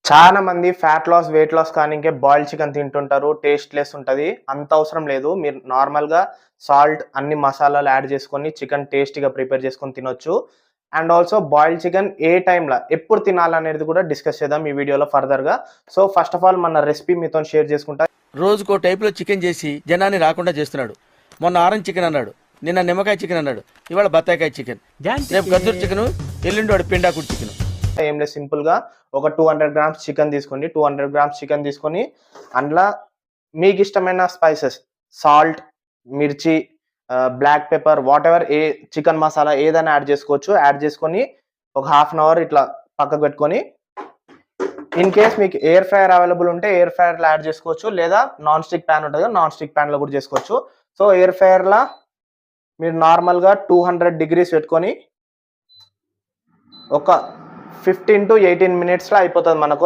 చాలా మంది fat loss, weight loss కానీకే బాయిల్డ్ చికెన్ తింటుంటారు. టేస్ట్‌లెస్ ఉంటది. అంత అవసరం లేదు. మీరు నార్మల్‌గా సాల్ట్, అన్ని మసాలాలు యాడ్ చేసుకొని చికెన్ టేస్టీగా ప్రిపేర్ చేసుకొని తినొచ్చు. అండ్ ఆల్సో బాయిల్డ్ చికెన్ ఏ టైమ్‌ల ఎప్పుడు తినాలనేది కూడా డిస్కస్ చేద్దాం ఈ వీడియోలో ఫర్దర్‌గా. సో, ఫస్ట్ ఆఫ్ ఆల్ మన రెసిపీ మీతోని షేర్ చేసుకుంటా. రోజుకో టైప్లో చికెన్ చేసి జనాన్ని రాకుండా చేస్తున్నాడు. మొన్న ఆరెంజ్ చికెన్ అన్నాడు, నిన్న నిమ్మకాయ చికెన్ అన్నాడు, ఇవాళ బత్తాయికాయ చికెన్, రేపు గద్దూరు చికెన్, ఎల్లుండి వాడు పిండాకుడు చికెన్. ఏం లేదు, సింపుల్‌గా ఒక 200 గ్రామ్స్ చికెన్ తీసుకోండి. 200 గ్రామ్స్ చికెన్ తీసుకొని అందులో మీకు ఇష్టమైన స్పైసెస్ సాల్ట్, మిర్చి, black pepper whatever chicken masala ఏదైనా యాడ్ చేసుకోవచ్చు. యాడ్ చేసుకొని ఒక హాఫ్ అన్ అవర్ ఇట్లా పక్కకు పెట్టుకొని, ఇన్ కేస్ మీకు ఎయిర్ ఫ్రైయర్ అవైలబుల్ ఉంటే ఎయిర్ ఫ్రైయర్‌లో యాడ్ చేసుకోవచ్చు. లేదా నాన్ స్టిక్ ప్యాన్ ఉంటది కదా, నాన్ స్టిక్ ప్యాన్‌లో కూడా చేసుకోవచ్చు. సో, ఎయిర్ ఫ్రైయర్‌లో మీరు నార్మల్‌గా 200 డిగ్రీస్ పెట్టుకొని ఒక 15 to 18 మినిట్స్‌లో అయిపోతది మనకు.